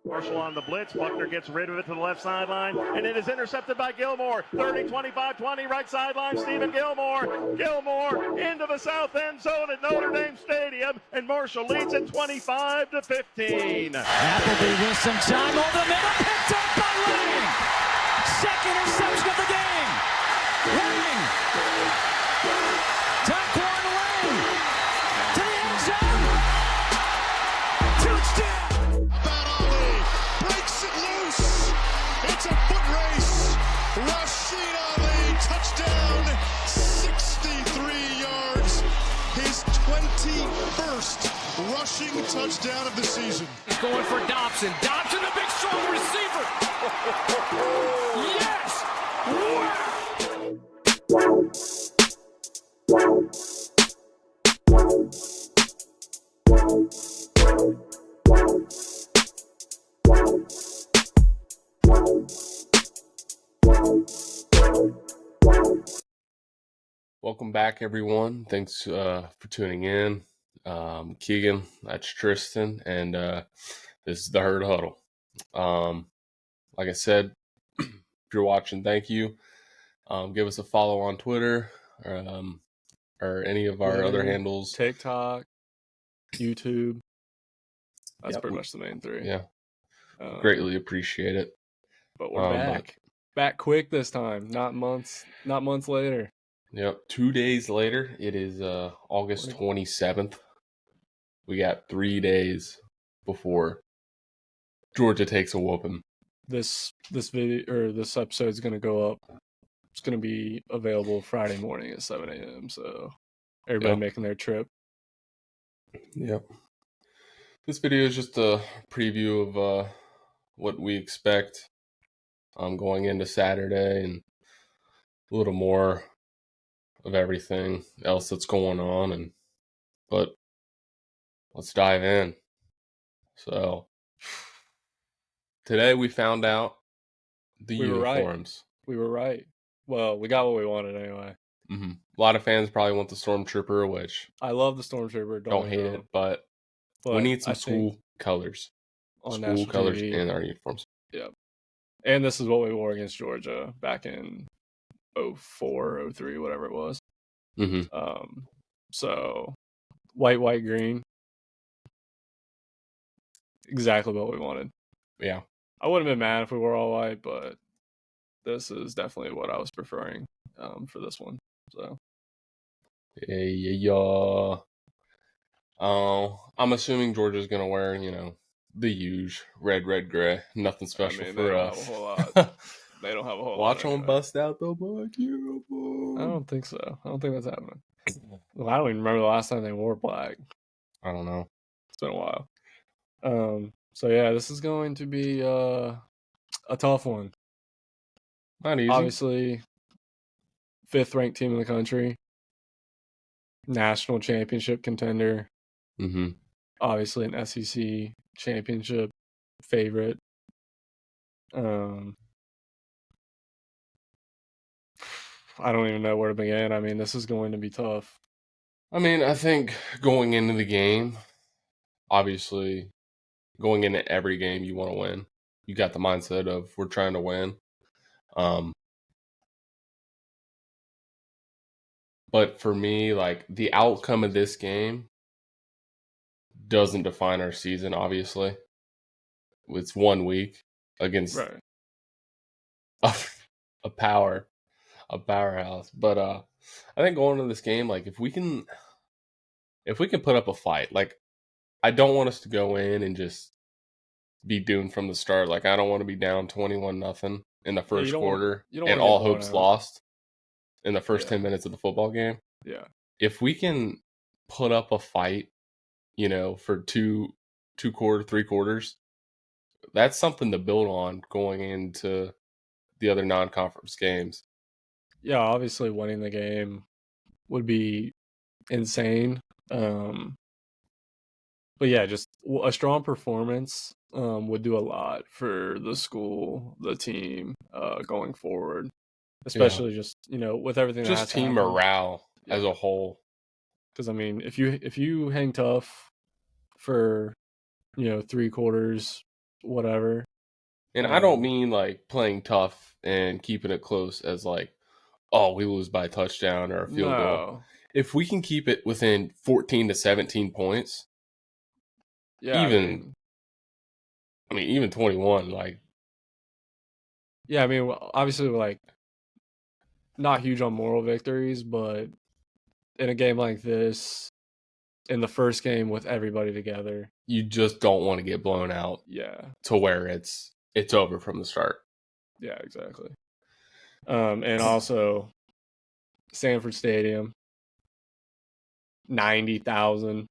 Marshall on the blitz. Buckner gets rid of it to the left sideline, and it is intercepted by Gilmore. 30, 25, 20, right sideline. Stephen Gilmore. Gilmore into the south end zone at Notre Dame Stadium, and Marshall leads it 25-15. Appleby with some time over the middle, picked up by Lang. Second interception of the game. Lang. Taquan Lang to the end zone. Touchdown. Breaks it loose. It's a foot race. Rashid Ali, touchdown, 63 yards. His 21st rushing touchdown of the season. He's going for Dobson. Dobson, the big strong receiver. Yes! Welcome back, everyone. Thanks for tuning in. Keegan, that's Tristan, and this is the Herd Huddle. Like I said, if you're watching, thank you. Give us a follow on Twitter or any of our other handles. TikTok, YouTube. That's pretty much the main three. Yeah. Greatly appreciate it. But we're back. Back quick this time, not months later. Yep. 2 days later, it is August 27th. We got 3 days before Georgia takes a whooping. This video or this episode is going to go up. It's going to be available Friday morning at 7 a.m. So everybody making their trip. Yep. This video is just a preview of what we expect going into Saturday and a little more of everything else that's going on, but let's dive in. So today we found out the uniforms. We were right. Well, we got what we wanted anyway. Mm-hmm. A lot of fans probably want the Stormtrooper, which I love the Stormtrooper. Don't hate it, but we need some school colors. School colors in our uniforms. Yeah. And this is what we wore against Georgia back in 04, 03, whatever it was. Mm-hmm. So white, green. Exactly what we wanted. Yeah. I wouldn't have been mad if we were all white, but this is definitely what I was preferring for this one. So yeah. I'm assuming Georgia's gonna wear, the huge red, gray. Nothing special for us. They don't have a whole lot. Watch them bust out the black uniform. I don't think so. I don't think that's happening. Well, I don't even remember the last time they wore black. I don't know. It's been a while. So yeah, this is going to be a tough one. Not easy. Obviously, 5th ranked team in the country. National championship contender. Mm-hmm. Obviously an SEC championship favorite. I don't even know where to begin. I mean, this is going to be tough. I mean, I think going into the game, obviously, going into every game, you want to win. You got the mindset of we're trying to win. But for me, like, the outcome of this game doesn't define our season, obviously. It's 1 week against a powerhouse. But I think going into this game, like, if we can put up a fight, like, I don't want us to go in and just be doomed from the start. Like, I don't want to be down 21-0 in the first quarter and all hopes lost in the first 10 minutes of the football game. Yeah. If we can put up a fight, for three quarters, that's something to build on going into the other non-conference games. Yeah, obviously winning the game would be insane. But yeah, just a strong performance would do a lot for the school, the team going forward. Especially just, with everything just that's team morale as a whole. Because I mean, if you hang tough for, 3 quarters, whatever. And I don't mean like playing tough and keeping it close as like, oh, we lose by a touchdown or a field goal. No. If we can keep it within 14 to 17 points, Yeah, even 21, like, yeah, I mean, obviously, like, not huge on moral victories, but in a game like this, in the first game with everybody together, you just don't want to get blown out yeah, to where it's over from the start. yeah, exactly. And also Sanford Stadium, 90,000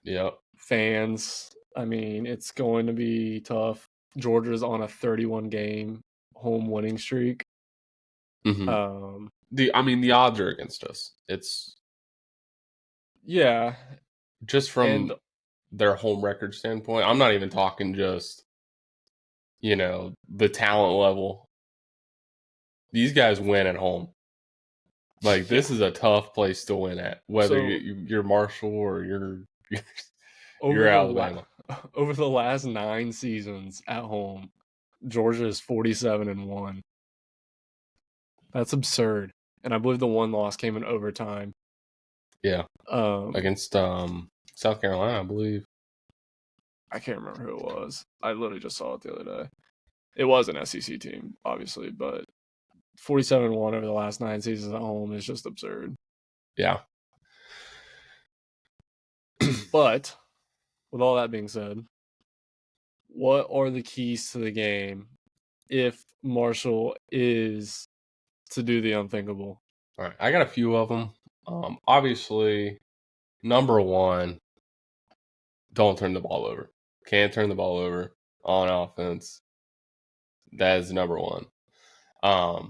Yep. fans. I mean, it's going to be tough. Georgia's on a 31 game home winning streak. Mm-hmm. The odds are against us. It's Yeah, just from and their home record standpoint. I'm not even talking just, the talent level. These guys win at home. Like, this is a tough place to win at, whether you're Marshall or you're Alabama. Over the last 9 seasons at home, Georgia is 47-1. That's absurd. And I believe the one loss came in overtime. Yeah. Against South Carolina, I believe. I can't remember who it was. I literally just saw it the other day. It was an SEC team, obviously, but 47-1 over the last 9 seasons at home is just absurd. Yeah. But with all that being said, what are the keys to the game if Marshall is to do the unthinkable? All right. I got a few of them. Obviously, number one, don't turn the ball over. Can't turn the ball over on offense. That is number one. I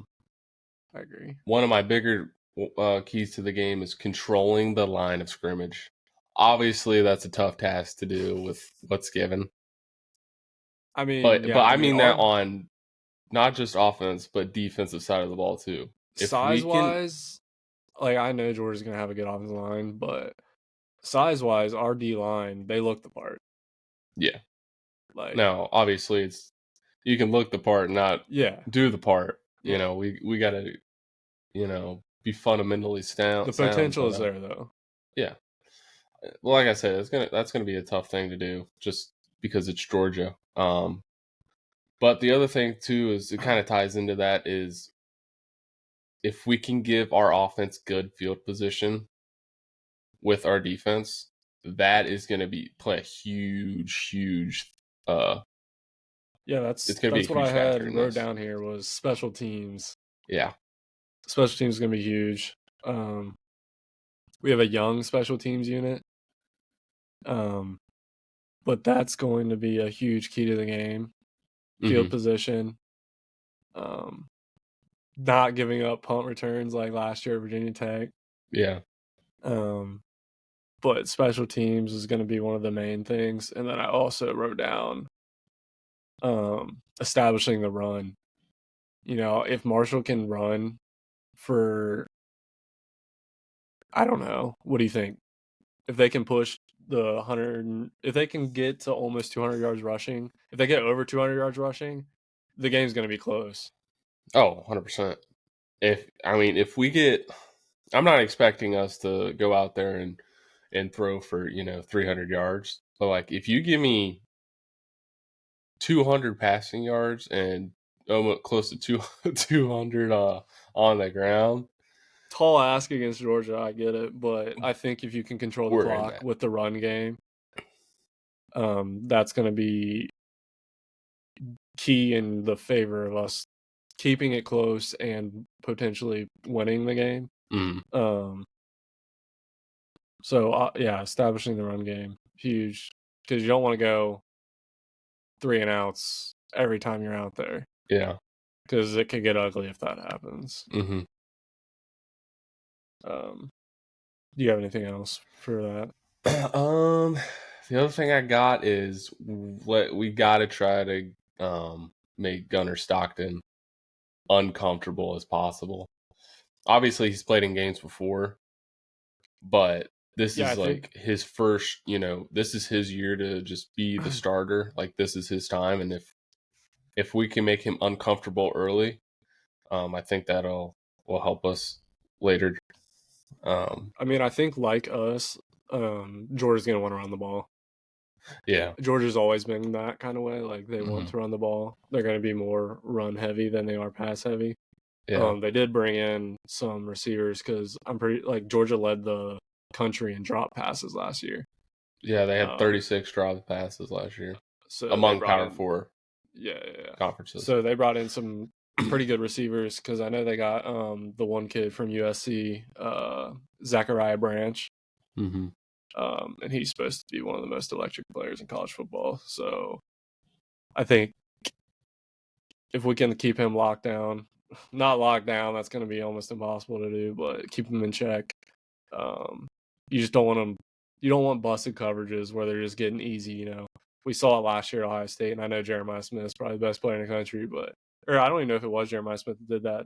agree. One of my bigger keys to the game is controlling the line of scrimmage. Obviously, that's a tough task to do with what's given. I mean, but I mean that on not just offense, but defensive side of the ball too. Size-wise, like, I know Georgia's going to have a good offensive line, but size-wise, our D-line, they look the part. Yeah. Like, now, obviously, you can look the part, not do the part. Yeah. We got to, be fundamentally sound. The potential is there, though. Yeah. Well, like I said, that's gonna be a tough thing to do, just because it's Georgia. But the other thing too is it kind of ties into that is if we can give our offense good field position with our defense, that is going to play a huge. Yeah, that's it's going to be what I had wrote this. down here was special teams. Yeah, special teams is going to be huge. We have a young special teams unit, but that's going to be a huge key to the game. Field position, not giving up punt returns like last year at Virginia Tech. Yeah. But special teams is going to be one of the main things. And then I also wrote down establishing the run. If Marshall can run for, I don't know, what do you think? If they can push the 100, if they can get to almost 200 yards rushing, if they get over 200 yards rushing, the game's going to be close. Oh, 100%. If we get, I'm not expecting us to go out there and throw for, 300 yards. But, like, if you give me 200 passing yards and almost close to 200 on the ground. Tall ask against Georgia, I get it. But I think if you can control the clock with the run game, that's going to be key in the favor of us keeping it close and potentially winning the game. So, establishing the run game, huge. Because you don't want to go 3 and outs every time you're out there. Yeah. Because it could get ugly if that happens. Mm-hmm. Do you have anything else for that? The other thing I got is we got to try to make Gunnar Stockton uncomfortable as possible. Obviously, he's played in games before, but this Yeah, I is think like his first, this is his year to just be the starter. Like this is his time, and if we can make him uncomfortable early, I think will help us later. I think like us, Georgia's gonna want to run the ball. Yeah, Georgia's always been that kind of way. Like they want Mhm. to run the ball. They're going to be more run heavy than they are pass heavy. yeah, They did bring in some receivers because I'm pretty like Georgia led the country in drop passes last year. yeah. They had Um, 36 drop passes last year so they among brought Power in, Four yeah. conferences. So they brought in some pretty good receivers because I know they got the one kid from USC, Zachariah Branch. Mm-hmm. And he's supposed to be one of the most electric players in college football. So I think if we can keep him locked down, not locked down, that's going to be almost impossible to do, but keep him in check. You just don't want him. You don't want busted coverages where they're just getting easy. We saw it last year at Ohio State, and I know Jeremiah Smith is probably the best player in the country, or I don't even know if it was Jeremiah Smith that did that.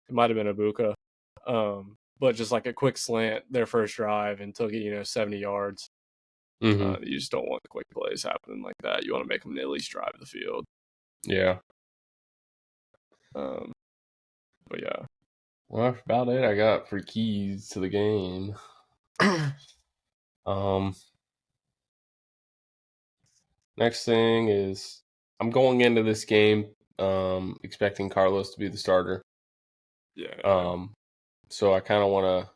It might have been Ibuka. But just like a quick slant their first drive and took it, 70 yards. Mm-hmm. You just don't want quick plays happening like that. You want to make them at least drive the field. Yeah. But yeah. Well, that's about it I got for keys to the game. Next thing is I'm going into this game expecting Carlos to be the starter. Yeah. So I kind of want to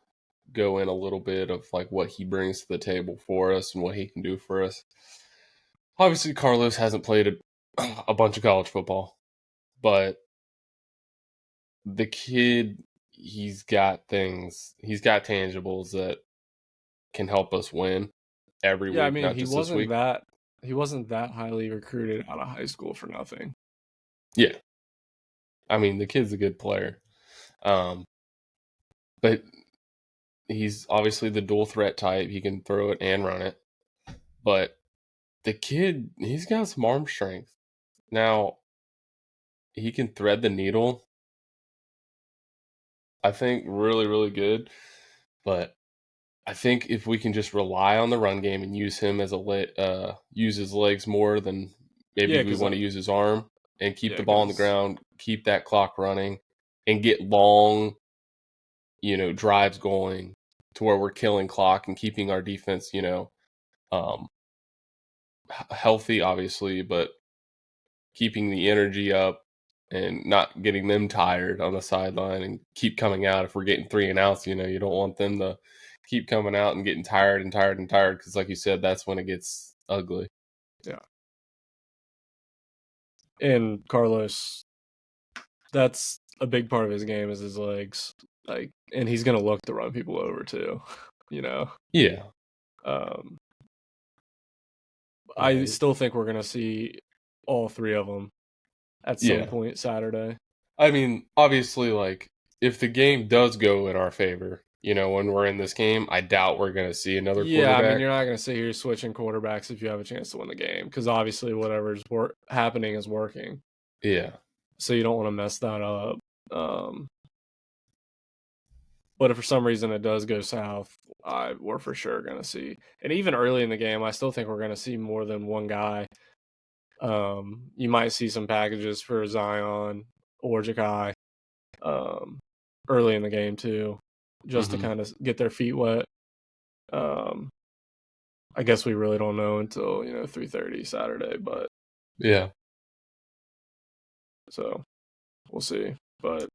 go in a little bit of like what he brings to the table for us and what he can do for us. Obviously, Carlos hasn't played a bunch of college football, but the kid, he's got tangibles that can help us win every Yeah, week, not he just this week. wasn't that highly recruited out of high school for nothing. Yeah. I mean, the kid's a good player. But he's obviously the dual threat type. He can throw it and run it. But the kid, he's got some arm strength. Now, he can thread the needle. I think really, really good. But I think if we can just rely on the run game and use him as use his legs more than maybe Yeah, we 'cause, want to use his arm and keep the yeah, ball on the 'cause ground, keep that clock running, and get long, drives going to where we're killing clock and keeping our defense, um, healthy, obviously, but keeping the energy up and not getting them tired on the sideline and keep coming out. If we're getting 3-and-outs, you don't want them to keep coming out and getting tired and tired and tired because, like you said, that's when it gets ugly. yeah. And Carlos, that's a big part of his game is his legs. Like, and he's gonna look to run people over too. Yeah. Um, I still think we're gonna see all three of them at some point Saturday. I mean, obviously, like, if the game does go in our favor, when we're in this game, I doubt we're going to see another quarterback. You're not going to sit here switching quarterbacks if you have a chance to win the game because obviously whatever's happening is working. Yeah. So you don't want to mess that up. But if for some reason it does go south, we're for sure going to see. And even early in the game, I still think we're going to see more than one guy. You might see some packages for Zion or Ja'Kai early in the game too, just to kind of get their feet wet. I guess we really don't know until 3:30 Saturday, but yeah. So we'll see. But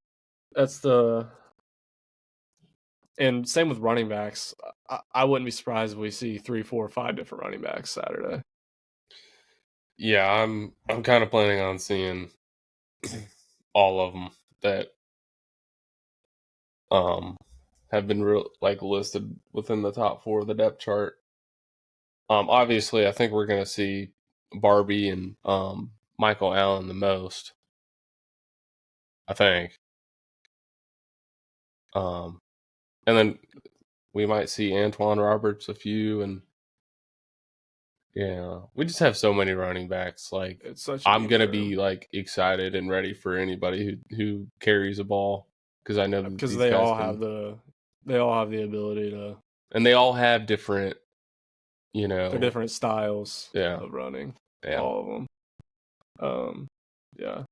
and same with running backs. I wouldn't be surprised if we see 3, 4, 5 different running backs Saturday. Yeah, I'm kind of planning on seeing all of them that have been listed within the top 4 of the depth chart. Obviously, I think we're going to see Barbie and Michael Allen the most. I think. And then we might see Antoine Roberts a few, and yeah, we just have so many running backs. Like, I'm gonna be like excited and ready for anybody who carries a ball because I know that because these they guys all have the ability to And they all have different, They're different styles Yeah. of running. Yeah. All of them. Yeah.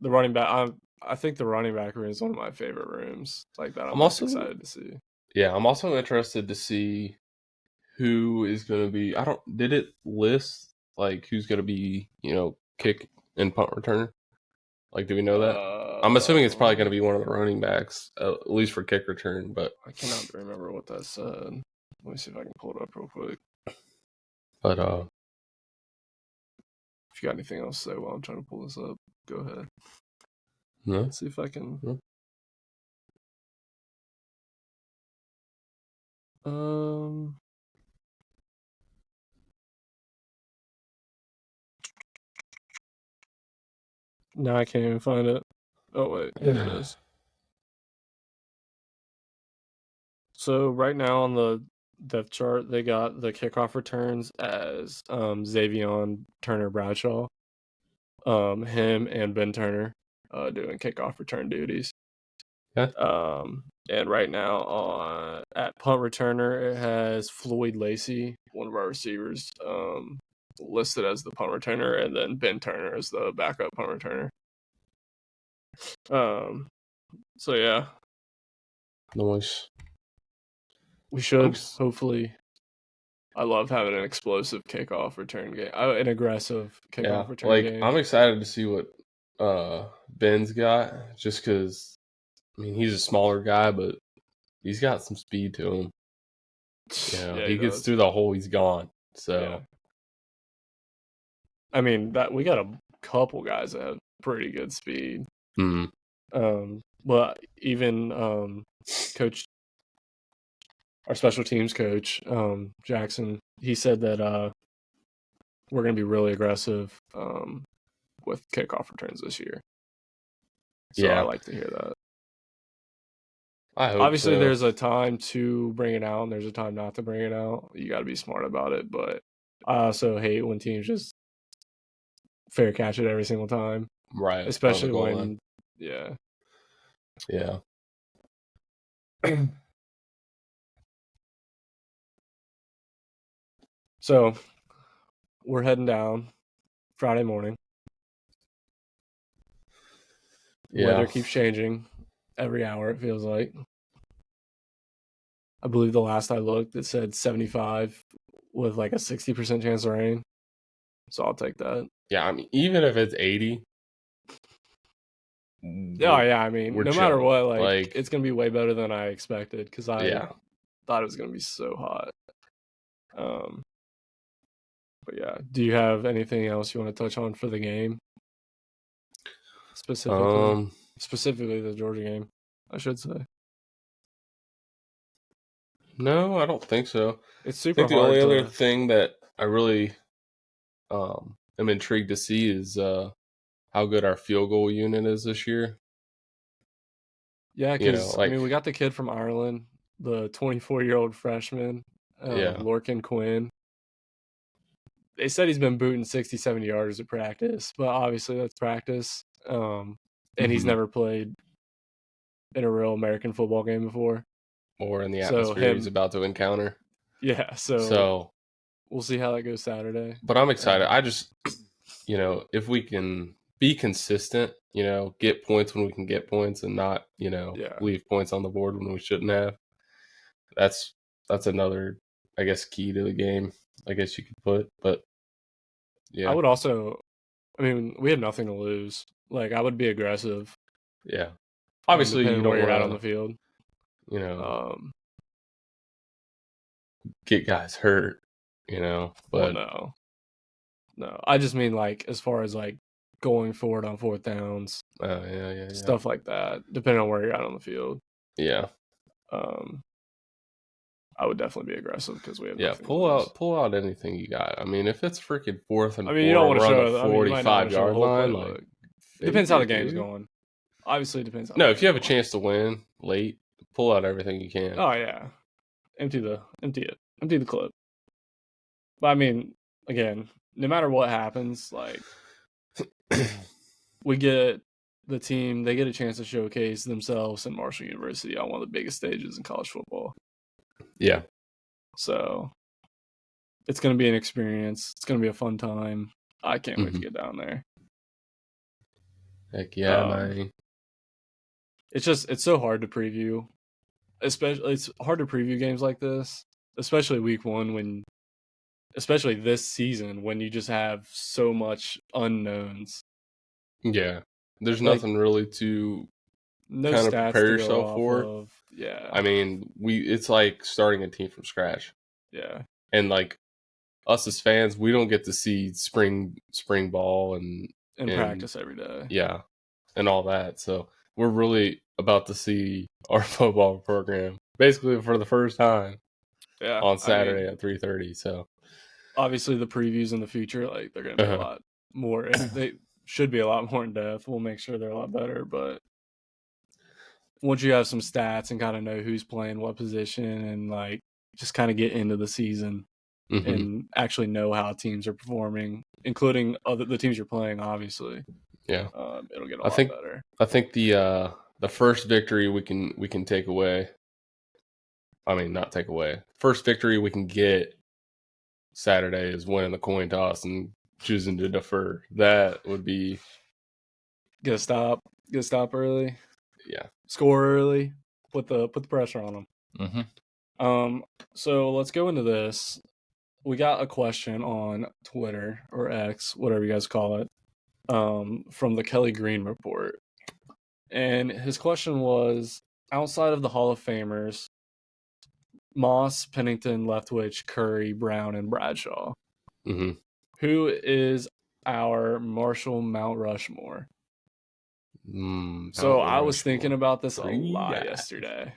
The running back. I think the running back room is one of my favorite rooms. Like that, I'm most excited to see. Yeah, I'm also interested to see who is going to be. Did it list like who's going to be, kick and punt returner? Like, do we know that? I'm assuming it's probably going to be one of the running backs, at least for kick return. But I cannot remember what that said. Let me see if I can pull it up real quick. But if you got anything else to say while I'm trying to pull this up, go ahead. No. Let's see if I can. No. No, I can't even find it. Oh wait, here it is. So right now on the depth chart, they got the kickoff returns as Xavion Turner Bradshaw, him and Ben Turner, doing kickoff return duties. Yeah. And right now at punt returner, it has Floyd Lacey, one of our receivers, listed as the punt returner, and then Ben Turner as the backup punt returner. So yeah. Nice. We should hopefully. I love having an explosive kickoff return game, an aggressive kickoff return game. I'm excited to see what Ben's got, just because. I mean, he's a smaller guy, but he's got some speed to him. He gets through the hole, he's gone. So, yeah. I mean, that we got a couple guys that have pretty good speed. But even coach, our special teams coach, Jackson, he said that we're going to be really aggressive with kickoff returns this year. So I like to hear that. I hope Obviously, so. there's a time to bring it out, and there's a time not to bring it out. You got to be smart about it. But I also hate when teams just fair catch it every single time. Right. Especially when, yeah. So, we're heading down Friday morning. Weather keeps changing every hour, it feels like. I believe the last I looked, it said 75 with like a 60% chance of rain. So I'll take that. Yeah, I mean, even if it's 80. Yeah, I mean, no matter what, like it's going to be way better than I expected because I thought it was going to be so hot. But yeah, do you have anything else you want to touch on for the game? Specifically the Georgia game, I should say. No, I don't think so. It's super hard. The only other thing that I really am intrigued to see is how good our field goal unit is this year. Yeah, because I mean, we got the kid from Ireland, the 24-year-old freshman, Lorcan Quinn. They said he's been booting 60, 70 yards at practice, but obviously that's practice. And he's never played in a real American football game before. Or in the atmosphere he's about to encounter. Yeah, so we'll see how that goes Saturday. But I'm excited. I just, if we can be consistent, get points when we can get points and not, leave points on the board when we shouldn't have. That's another, I guess, key to the game, I guess you could put. But, yeah. I would also, I mean, we have nothing to lose. Like, I would be aggressive. Yeah. Obviously, you don't where you're want out on the field. Get guys hurt, but no. I just mean like as far as like going forward on fourth downs, stuff like that. Depending on where you're out on the field, I would definitely be aggressive because we have pull out anything you got. I mean, if it's freaking 4th and 4, you don't want to show the 45-yard line. Like, it depends how the game's going. Obviously, it depends. No, if you have a chance to win late, pull out everything you can. Oh yeah, empty the clip. But I mean, again, no matter what happens, like we get the team, they get a chance to showcase themselves in Marshall University on one of the biggest stages in college football. Yeah. So it's going to be an experience. It's going to be a fun time. I can't wait to get down there. Heck yeah, man. It's so hard to preview. It's hard to preview games like this, especially week 1 especially this season when you just have so much unknowns. Yeah. There's Like, nothing really to no kind of stats prepare to go yourself off for. of. Yeah. I mean, it's like starting a team from scratch. Yeah. And like us as fans, we don't get to see spring ball and practice every day. Yeah. And all that. So we're really about to see our football program basically for the first time on Saturday at 3:30. So obviously the previews in the future, like, they're going to be a lot more. They should be a lot more in depth. We'll make sure they're a lot better. But once you have some stats and kind of know who's playing what position and like just kind of get into the season and actually know how teams are performing, including the teams you're playing, obviously. Yeah, it'll get a lot better. I think the first victory we can take away. I mean, not take away. First victory we can get Saturday is winning the coin toss and choosing to defer. That would be get a stop early. Yeah, score early. Put the pressure on them. Mm-hmm. So let's go into this. We got a question on Twitter or X, whatever you guys call it, from the Kelly Green Report. And his question was, outside of the Hall of Famers, Moss, Pennington, Leftwich, Curry, Brown, and Bradshaw, who is our Marshall Mount Rushmore? So I was thinking about this a lot yesterday.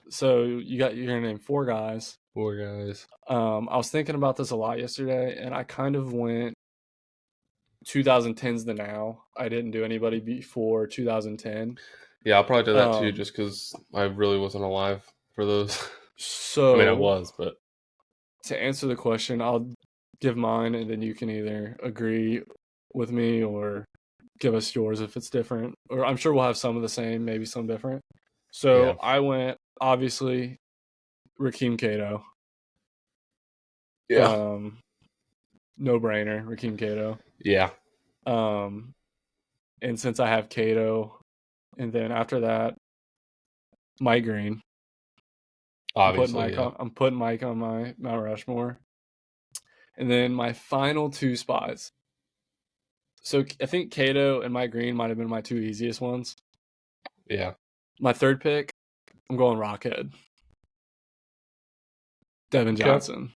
So you're gonna name 4 guys. 4 guys. I was thinking about this a lot yesterday, and I kind of went 2010s to now. I didn't do anybody before 2010. Yeah, I'll probably do that too, just because I really wasn't alive for those. So I mean, I was, but to answer the question, I'll give mine, and then you can either agree with me or give us yours if it's different. Or I'm sure we'll have some of the same, maybe some different. So I went, obviously, Rakeem Cato. Yeah. No brainer, Rakeem Cato. Yeah. And since I have Cato, and then after that, Mike Green. Obviously, I'm putting Mike on my Mount Rushmore. And then my final 2 spots. So I think Cato and Mike Green might have been my 2 easiest ones. Yeah. My 3rd pick, I'm going Rockhead. Devin Johnson.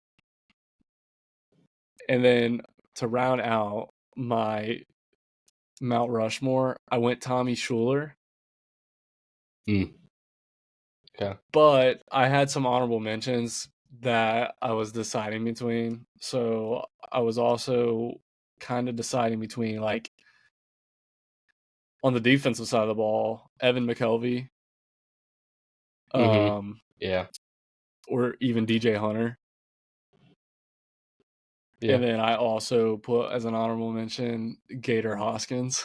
And then to round out my Mount Rushmore, I went Tommy Schuler. Yeah. But I had some honorable mentions that I was deciding between. So I was also kind of deciding between, like, on the defensive side of the ball, Evan McKelvey. Yeah. Or even DJ Hunter. Yeah. And then I also put as an honorable mention Gator Hoskins.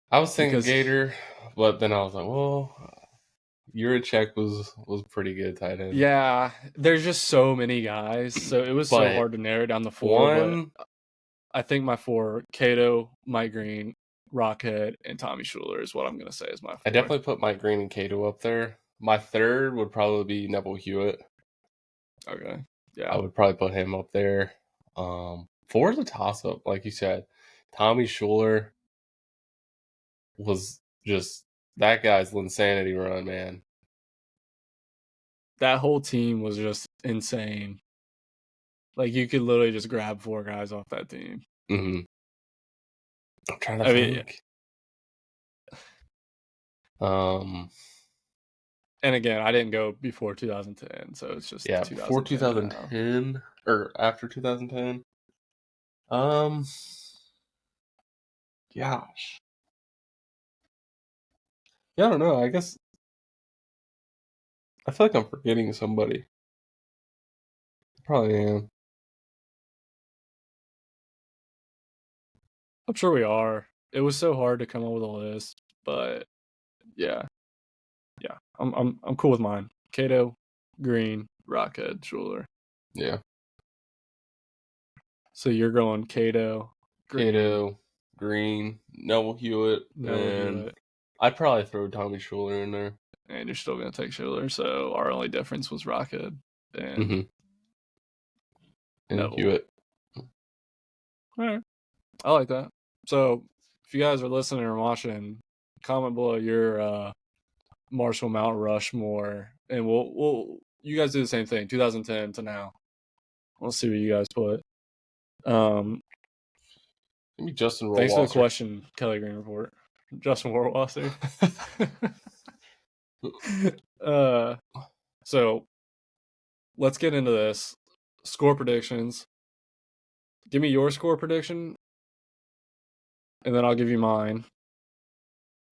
I was thinking Gator, but then I was like, well, Yurichek was pretty good tight end. Yeah, there's just so many guys, so it was so hard to narrow down the 4. But I think my 4, Cato, Mike Green, Rockhead, and Tommy Schuler is what I'm going to say is my 4. I definitely put Mike Green and Cato up there. My 3rd would probably be Neville Hewitt. Okay. Yeah. I would probably put him up there. 4 is a toss-up, like you said. Tommy Schuler was just that guy's insanity run, man. That whole team was just insane. Like, you could literally just grab 4 guys off that team. I'm trying to think. And again, I didn't go before 2010, so it's just before 2010 or after 2010. Gosh. Yeah, I don't know. I guess I feel like I'm forgetting somebody. Probably am. I'm sure we are. It was so hard to come up with a list, but yeah. I'm cool with mine. Cato, Green, Rockhead, Schuler. Yeah. So you're going Cato, Green, Cato, Green, Noble Hewitt, Noah and Hewitt, I'd probably throw Tommy Schuler in there. and you're still going to take Schuler. So our only difference was Rockhead and Mm-hmm. And Neville. Hewitt. All right. I like that. So if you guys are listening or watching, comment below your Marshall Mount Rushmore, and we'll you guys do the same thing, 2010 to now. We'll see what you guys put. Maybe Justin Rollwasser. Thanks for the question, Kelly Green Report. Justin Warwasser. So let's get into this. Score predictions. Give me your score prediction, and then I'll give you mine.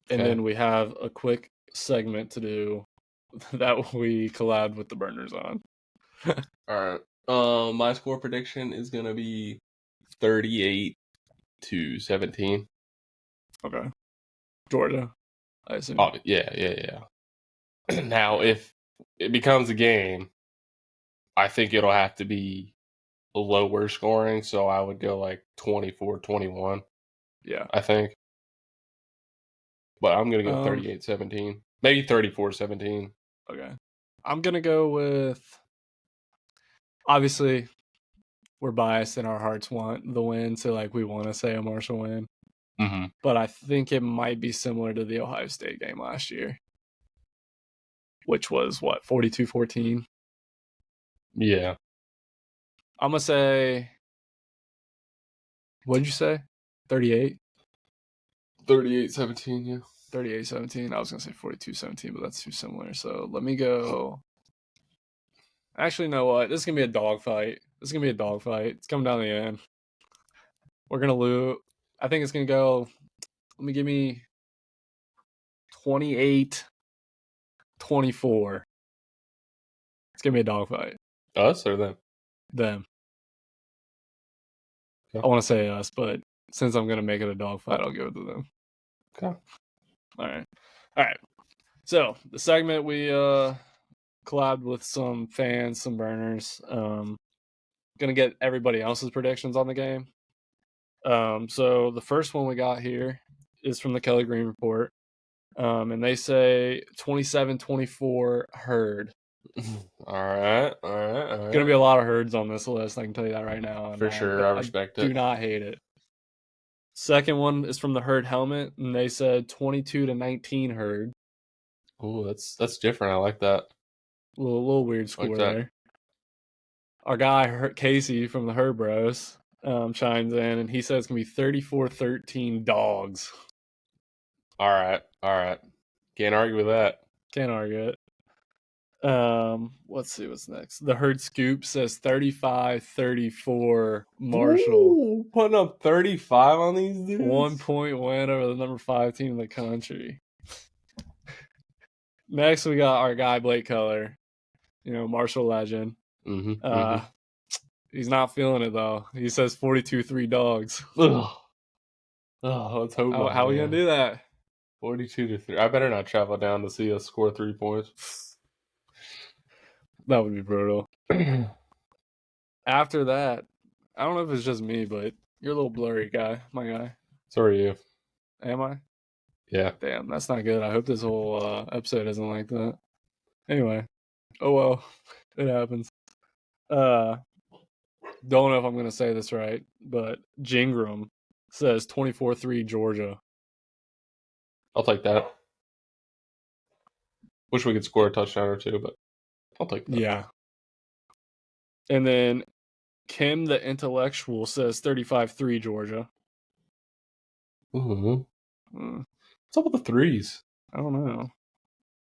And Okay. then we have a quick segment to do that we collabed with the burners on. All right. My score prediction is gonna be 38-17. Okay. Georgia, I assume. Oh yeah. Now, if it becomes a game, I think it'll have to be lower scoring. So I would go like 24-21. Yeah. I think. But I'm gonna go 38-17. 38-17. Maybe 34-17. Okay. I'm going to go with, obviously, we're biased and our hearts want the win. So, like, we want to say a Marshall win. Mm-hmm. But I think it might be similar to the Ohio State game last year, which was, 42-14? Yeah. I'm going to say, what did you say? 38? 38-17, yeah. 38-17. I was going to say 42-17, but that's too similar. So let me go. Actually, you know what? This is going to be a dogfight. It's coming down to the end. We're going to lose. I think it's going to go. Give me 28-24. It's going to be a dogfight. Us or them? Them. Okay. I want to say us, but since I'm going to make it a dogfight, I'll give it to them. Okay. All right. So the segment we collabed with some fans, some burners. Gonna get everybody else's predictions on the game. So the first one we got here is from the Kelly Green Report. And they say 27-24 Herd. All right. Gonna be a lot of Herds on this list, I can tell you that right now. For sure, I respect it. Do not hate it. Second one is from the Herd Helmet, and they said 22-19 Herd. Oh, that's different. I like that. A little weird score Like that. there. Our guy Casey from the Herd Bros chimes in, and he says it's gonna be 34-13 Dogs. All right. Can't argue with that. Can't argue it. Let's see what's next. The Herd Scoop says 35-34 Marshall. Ooh, putting up 35 on these dudes. 1 point win over the number 5 team in the country. Next, we got our guy Blake Keller, Marshall legend. Mm-hmm. He's not feeling it though. He says 42-3 Dogs. Ugh. Oh, let's hope. How are we gonna do that? 42-3. I better not travel down to see us score 3 points. That would be brutal. After that, I don't know if it's just me, but you're a little blurry, my guy. So are you. Am I? Yeah. Damn, that's not good. I hope this whole episode isn't like that. Anyway, oh well, it happens. Don't know if I'm gonna say this right, but Jingram says 24-3 Georgia. I'll take that. Wish we could score a touchdown or two, but I'll take that. Yeah. And then Kim the Intellectual says 35-3 Georgia. Mm-hmm. What's up with the threes? I don't know.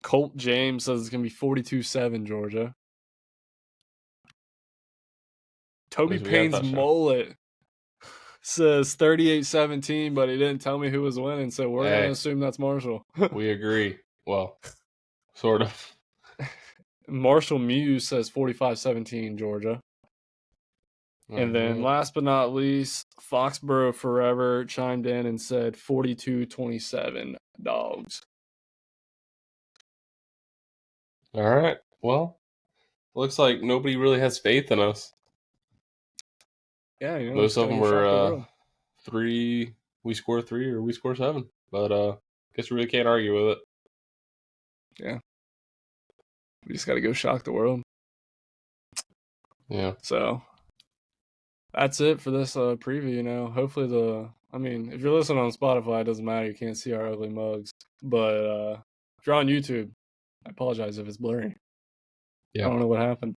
Colt James says it's going to be 42-7 Georgia. Toby Payne's mullet says 38-17, but he didn't tell me who was winning, so we're going to assume that's Marshall. We agree. Well, sort of. Marshall Muse says 45-17 Georgia. And then last but not least, Foxborough Forever chimed in and said 42-27 Dogs. All right. Well, looks like nobody really has faith in us. Yeah, Most of them were were 3. We score 3 or we score 7. But guess we really can't argue with it. Yeah. We just got to go shock the world. Yeah. So that's it for this preview. Hopefully if you're listening on Spotify, it doesn't matter. You can't see our ugly mugs. But if you're on YouTube, I apologize if it's blurry. Yeah. I don't know what happened.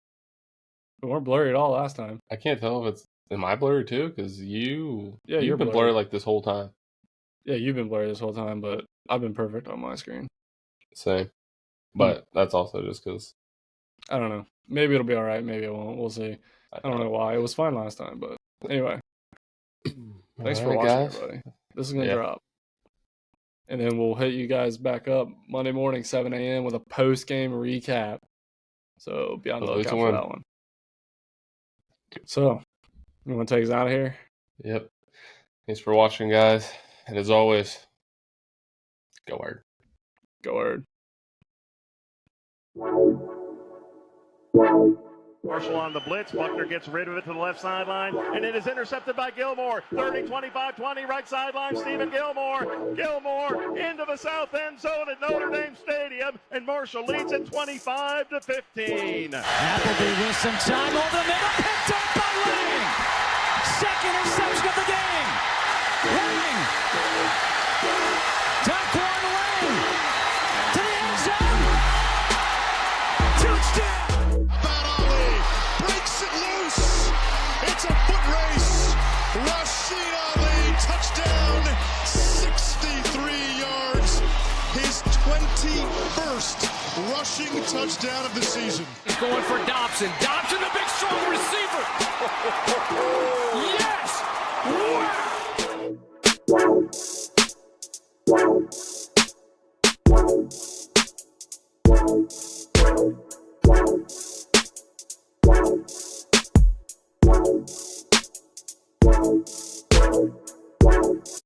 We weren't blurry at all last time. I can't tell if am I blurry too? Because you've you're been blurry like this whole time. Yeah, you've been blurry this whole time, but I've been perfect on my screen. Same. But that's also just because. I don't know. Maybe it'll be all right. Maybe it won't. We'll see. I don't know why. It was fine last time, but anyway. Thanks for watching, guys. everybody. This is going to drop. And then we'll hit you guys back up Monday morning, 7 a.m. with a post-game recap. So be on the lookout for that one. So, you want to take us out of here? Yep. Thanks for watching, guys. And as always, go Herd. Go Herd. Marshall on the blitz. Buckner gets rid of it to the left sideline, and it is intercepted by Gilmore. 30, 25, 20, right sideline, Stephen Gilmore. Gilmore into the south end zone at Notre Dame Stadium, and Marshall leads it 25-15. Appleby with some time over the middle, picked up by Lang. Second interception of the game. Lang. Taquan Lang to the end zone. Touchdown. It's a foot race. Rashid Ali, touchdown, 63 yards. His 21st rushing touchdown of the season. He's going for Dobson. Dobson, the big strong receiver. Yes! Wow.